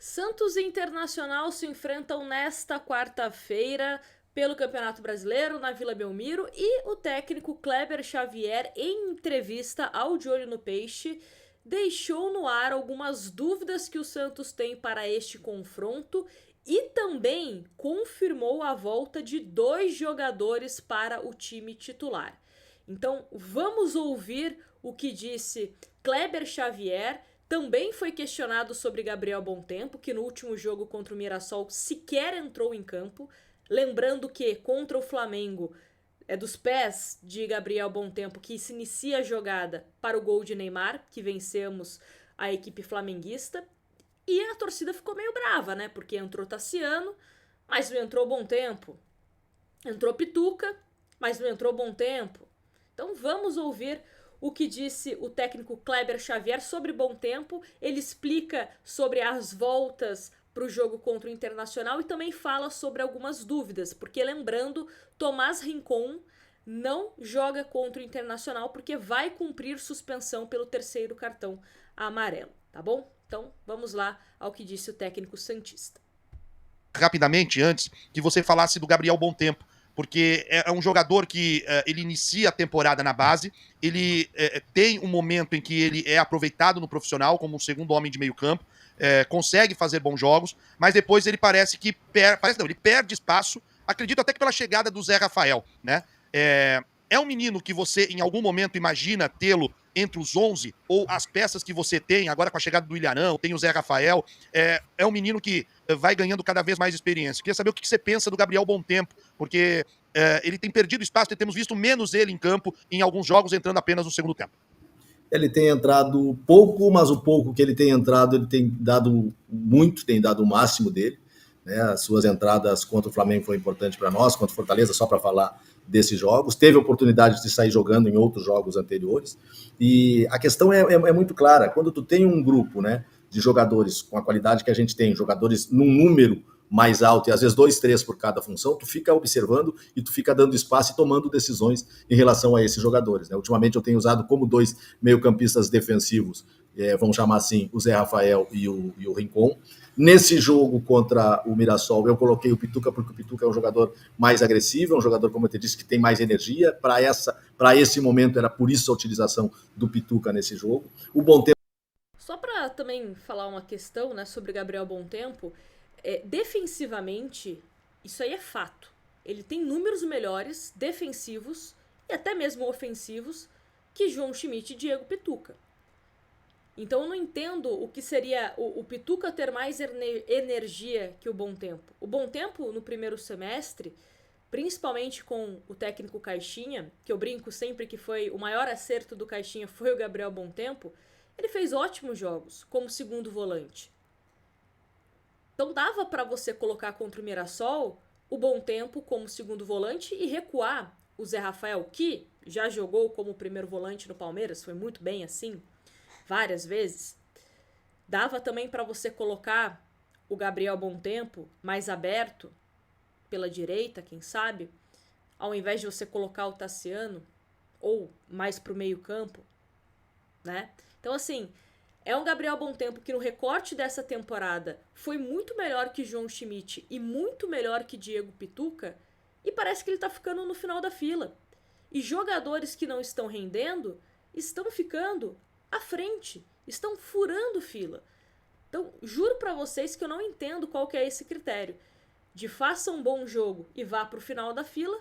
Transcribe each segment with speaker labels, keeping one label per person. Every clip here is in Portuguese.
Speaker 1: Santos e Internacional se enfrentam nesta quarta-feira pelo Campeonato Brasileiro na Vila Belmiro e o técnico Kleber Xavier, em entrevista ao De Olho no Peixe, deixou no ar algumas dúvidas que o Santos tem para este confronto e também confirmou a volta de 2 jogadores para o time titular. Então vamos ouvir o que disse Kleber Xavier. Também foi questionado sobre Gabriel Bontempo, que no último jogo contra o Mirassol sequer entrou em campo. Lembrando que contra o Flamengo é dos pés de Gabriel Bontempo que se inicia a jogada para o gol de Neymar, que vencemos a equipe flamenguista. E a torcida ficou meio brava, né? Porque entrou Tassiano, mas não entrou Bontempo. Entrou Pituca, mas não entrou Bontempo. Então vamos ouvir o que disse o técnico Kleber Xavier sobre Bontempo. Ele explica sobre as voltas para o jogo contra o Internacional e também fala sobre algumas dúvidas, porque lembrando, Tomás Rincon não joga contra o Internacional porque vai cumprir suspensão pelo 3º cartão amarelo, tá bom? Então vamos lá ao que disse o técnico santista.
Speaker 2: Rapidamente, antes que você falasse do Gabriel Bontempo, porque é um jogador que ele inicia a temporada na base, ele tem um momento em que ele é aproveitado no profissional como um segundo homem de meio campo, consegue fazer bons jogos, mas depois ele parece que ele perde espaço, acredito até que pela chegada do Zé Rafael, né? É um menino que você em algum momento imagina tê-lo entre os 11, ou as peças que você tem, agora com a chegada do Ilharão, tem o Zé Rafael, é um menino que vai ganhando cada vez mais experiência. Queria saber o que você pensa do Gabriel Bontempo, porque ele tem perdido espaço e temos visto menos ele em campo em alguns jogos, entrando apenas no segundo tempo.
Speaker 3: Ele tem entrado pouco, mas o pouco que ele tem entrado, ele tem dado muito, tem dado o máximo dele. Né? As suas entradas contra o Flamengo foram importantes para nós, contra o Fortaleza, só para falar desses jogos. Teve oportunidade de sair jogando em outros jogos anteriores. E a questão é muito clara. Quando tu tem um grupo, né, de jogadores com a qualidade que a gente tem, jogadores num número mais alto, e às vezes 2, 3 por cada função, tu fica observando e tu fica dando espaço e tomando decisões em relação a esses jogadores. Né? Ultimamente eu tenho usado como 2 meio-campistas defensivos, vamos chamar assim, o Zé Rafael e o Rincon. Nesse jogo contra o Mirassol, eu coloquei o Pituca, porque o Pituca é um jogador mais agressivo, é um jogador, como eu te disse, que tem mais energia. Para esse momento, era por isso a utilização do Pituca nesse jogo. O Bontempo.
Speaker 1: Só para também falar uma questão, né, sobre Gabriel Bontempo, defensivamente, isso aí é fato. Ele tem números melhores defensivos e até mesmo ofensivos que João Schmidt e Diego Pituca. Então eu não entendo o que seria o Pituca ter mais energia que o Bontempo. O Bontempo, no primeiro semestre, principalmente com o técnico Caixinha, que eu brinco sempre que foi o maior acerto do Caixinha foi o Gabriel Bontempo, ele fez ótimos jogos como segundo volante. Então dava para você colocar contra o Mirassol o Bontempo como segundo volante e recuar o Zé Rafael, que já jogou como primeiro volante no Palmeiras, foi muito bem assim, várias vezes. Dava também para você colocar o Gabriel Bontempo mais aberto pela direita, quem sabe, ao invés de você colocar o Tassiano ou mais pro meio-campo, né? Então assim, é um Gabriel Bontempo que no recorte dessa temporada foi muito melhor que João Schmidt e muito melhor que Diego Pituca, e parece que ele tá ficando no final da fila. E jogadores que não estão rendendo estão ficando à frente, estão furando fila. Então, juro para vocês que eu não entendo qual que é esse critério. De faça um bom jogo e vá pro final da fila,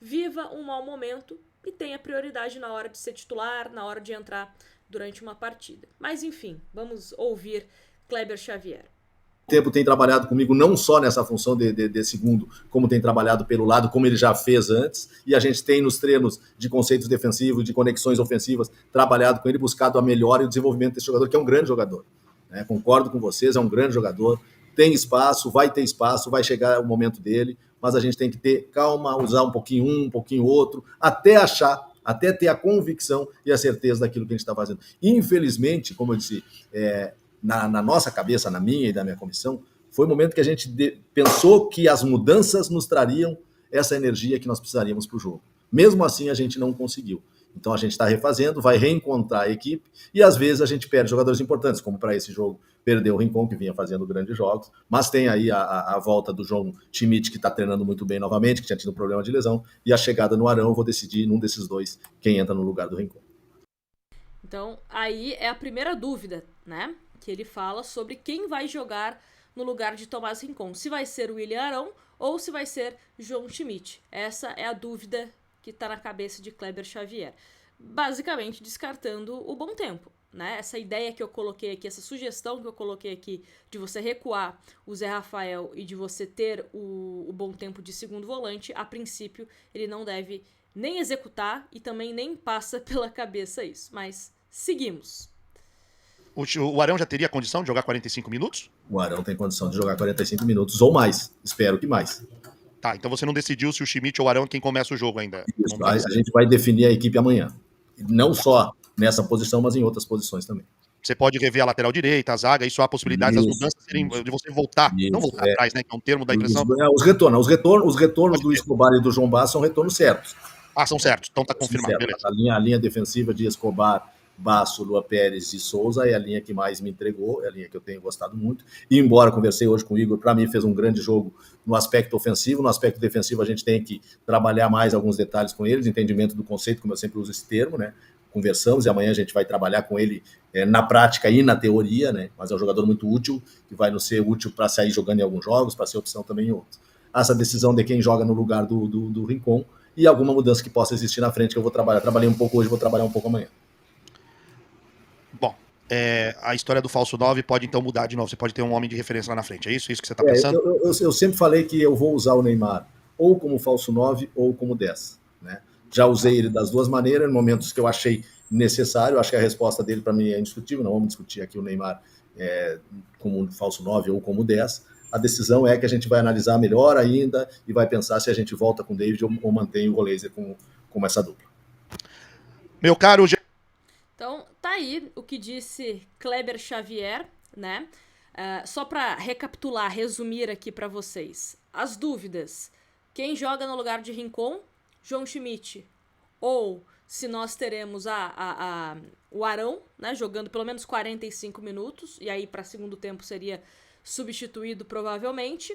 Speaker 1: viva um mau momento e tenha prioridade na hora de ser titular, na hora de entrar durante uma partida. Mas enfim, vamos ouvir Kleber Xavier.
Speaker 3: O tempo tem trabalhado comigo não só nessa função de segundo, como tem trabalhado pelo lado, como ele já fez antes, e a gente tem nos treinos de conceitos defensivos, de conexões ofensivas, trabalhado com ele, buscado a melhora e o desenvolvimento desse jogador, que é um grande jogador. Né? Concordo com vocês, é um grande jogador, tem espaço, vai ter espaço, vai chegar o momento dele, mas a gente tem que ter calma, usar um pouquinho outro, até ter a convicção e a certeza daquilo que a gente está fazendo. Infelizmente, como eu disse, na nossa cabeça, na minha e da minha comissão, foi o momento que a gente pensou que as mudanças nos trariam essa energia que nós precisaríamos para o jogo. Mesmo assim, a gente não conseguiu. Então a gente está refazendo, vai reencontrar a equipe e às vezes a gente perde jogadores importantes, como para esse jogo perdeu o Rincon, que vinha fazendo grandes jogos, mas tem aí a volta do João Schmidt, que está treinando muito bem novamente, que tinha tido um problema de lesão, e a chegada no Arão, eu vou decidir num desses dois quem entra no lugar do Rincon.
Speaker 1: Então, aí é a primeira dúvida, né? Que ele fala sobre quem vai jogar no lugar de Tomás Rincon. Se vai ser o William Arão ou se vai ser João Schmidt. Essa é a dúvida que tá na cabeça de Kleber Xavier. Basicamente descartando o bom tempo, né? Essa ideia que eu coloquei aqui, essa sugestão que eu coloquei aqui de você recuar o Zé Rafael e de você ter o bom tempo de segundo volante, a princípio ele não deve nem executar e também nem passa pela cabeça isso. Mas seguimos.
Speaker 2: O Arão já teria condição de jogar 45 minutos?
Speaker 3: O Arão tem condição de jogar 45 minutos ou mais. Espero que mais.
Speaker 2: Tá, então você não decidiu se o Schmidt ou o Arão é quem começa o jogo ainda.
Speaker 3: Isso, a gente vai definir a equipe amanhã. Não só nessa posição, mas em outras posições também.
Speaker 2: Você pode rever a lateral direita, a zaga, isso há possibilidade das mudanças serem, de você voltar, não voltar atrás, né? Que é um termo da impressão.
Speaker 3: Os retornos do Escobar e do João Basso são retornos certos.
Speaker 2: Ah, são certos, então tá confirmado, beleza.
Speaker 3: A linha defensiva de Escobar, Basso, Lua Pérez e Souza é a linha que mais me entregou, é a linha que eu tenho gostado muito. E embora conversei hoje com o Igor, para mim fez um grande jogo no aspecto ofensivo, no aspecto defensivo a gente tem que trabalhar mais alguns detalhes com eles, entendimento do conceito, como eu sempre uso esse termo, né? Conversamos e amanhã a gente vai trabalhar com ele na prática e na teoria, né? Mas é um jogador muito útil, que vai nos ser útil para sair jogando em alguns jogos, para ser opção também em outros. Essa decisão de quem joga no lugar do Rincon e alguma mudança que possa existir na frente que eu vou trabalhar. Trabalhei um pouco hoje, vou trabalhar um pouco amanhã.
Speaker 2: Bom, a história do falso 9 pode então mudar de novo. Você pode ter um homem de referência lá na frente. É isso que você está pensando?
Speaker 3: Eu sempre falei que eu vou usar o Neymar ou como falso 9 ou como 10. Né? Já usei ele das duas maneiras, em momentos que eu achei necessário. Acho que a resposta dele para mim é indiscutível. Não vamos discutir aqui o Neymar como falso 9 ou como 10. A decisão é que a gente vai analisar melhor ainda e vai pensar se a gente volta com o David ou mantém o Roleiser como essa dupla.
Speaker 2: Meu caro...
Speaker 1: Então, tá aí o que disse Kleber Xavier, né? Só para recapitular, resumir aqui para vocês. As dúvidas. Quem joga no lugar de Rincon? João Schmidt. Ou se nós teremos o Arão, né? Jogando pelo menos 45 minutos. E aí para segundo tempo seria substituído provavelmente.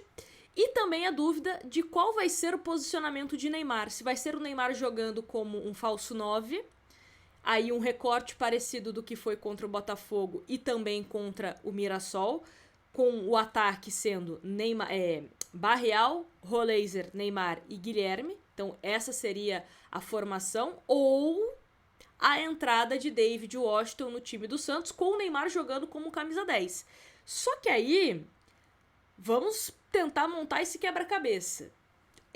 Speaker 1: E também a dúvida de qual vai ser o posicionamento de Neymar. Se vai ser o Neymar jogando como um falso 9... Aí um recorte parecido do que foi contra o Botafogo e também contra o Mirassol, com o ataque sendo Barreal, Roleiser, Neymar e Guilherme. Então essa seria a formação. Ou a entrada de David Washington no time do Santos, com o Neymar jogando como camisa 10. Só que aí, vamos tentar montar esse quebra-cabeça.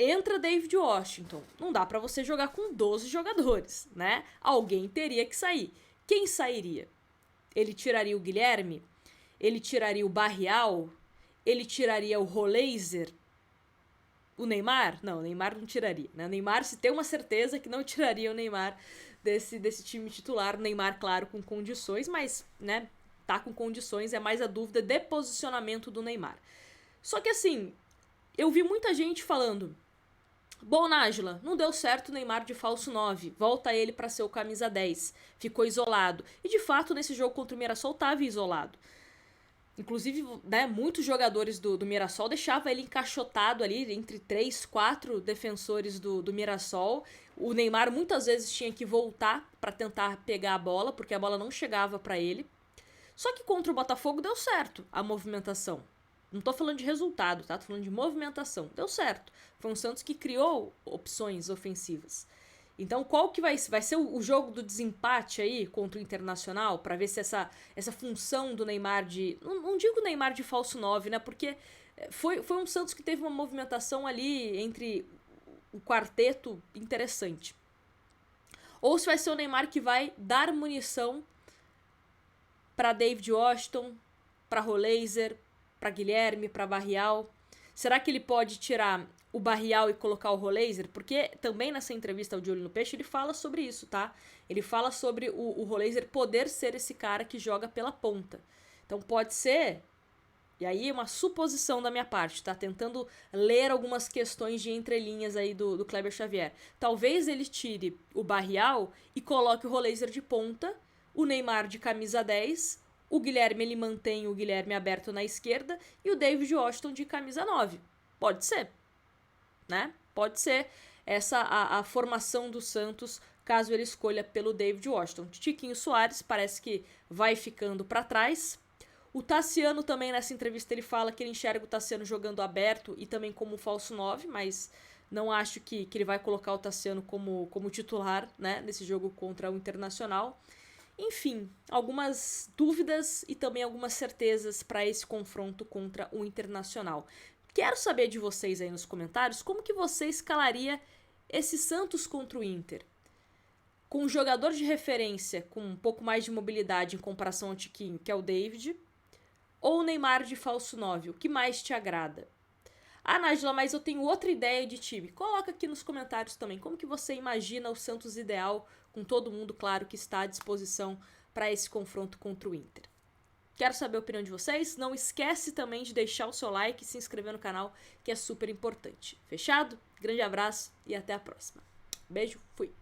Speaker 1: Entra David Washington. Não dá pra você jogar com 12 jogadores, né? Alguém teria que sair. Quem sairia? Ele tiraria o Guilherme? Ele tiraria o Barreal? Ele tiraria o Roleiser? O Neymar? Não, o Neymar não tiraria, né? O Neymar, se tem uma certeza que não tiraria o Neymar desse time titular. O Neymar, claro, com condições, mas, né? Tá com condições, é mais a dúvida de posicionamento do Neymar. Só que assim, eu vi muita gente falando... Bom, Nájila, não deu certo o Neymar de falso 9, volta ele para ser o camisa 10, ficou isolado. E de fato, nesse jogo contra o Mirassol, estava isolado. Inclusive, né, muitos jogadores do Mirassol deixavam ele encaixotado ali entre 3, 4 defensores do Mirassol. O Neymar muitas vezes tinha que voltar para tentar pegar a bola, porque a bola não chegava para ele. Só que contra o Botafogo deu certo a movimentação. Não tô falando de resultado, tá? Tô falando de movimentação. Deu certo. Foi um Santos que criou opções ofensivas. Então, qual que vai ser o jogo do desempate aí contra o Internacional? Pra ver se essa função do Neymar de... Não digo Neymar de falso 9, né? Porque foi um Santos que teve uma movimentação ali entre o quarteto interessante. Ou se vai ser o Neymar que vai dar munição pra David Washington, pra Roleiser, para Guilherme, para Barreal. Será que ele pode tirar o Barreal e colocar o Roleiser? Porque também nessa entrevista ao De Olho no Peixe ele fala sobre isso, tá? Ele fala sobre o Roleiser poder ser esse cara que joga pela ponta. Então pode ser E aí é uma suposição da minha parte, tá? Tentando ler algumas questões de entrelinhas aí do Kleber Xavier. Talvez ele tire o Barrial e coloque o Roleiser de ponta, o Neymar de camisa 10, o Guilherme ele mantém o Guilherme aberto na esquerda e o David Washington de camisa 9. Pode ser, né? Pode ser essa a formação do Santos, caso ele escolha pelo David Washington. Tiquinho Soares parece que vai ficando para trás. O Tassiano também, nessa entrevista, ele fala que ele enxerga o Tassiano jogando aberto e também como falso 9, mas não acho que ele vai colocar o Tassiano como titular, né, nesse jogo contra o Internacional. Enfim, algumas dúvidas e também algumas certezas para esse confronto contra o Internacional. Quero saber de vocês aí nos comentários como que você escalaria esse Santos contra o Inter. Com um jogador de referência com um pouco mais de mobilidade em comparação ao Tiquinho, que é o David, ou o Neymar de falso 9, o que mais te agrada? Ah, Nájila, mas eu tenho outra ideia de time. Coloca aqui nos comentários também como que você imagina o Santos ideal, com todo mundo, claro, que está à disposição para esse confronto contra o Inter. Quero saber a opinião de vocês. Não esquece também de deixar o seu like e se inscrever no canal, que é super importante. Fechado? Grande abraço e até a próxima. Beijo, fui!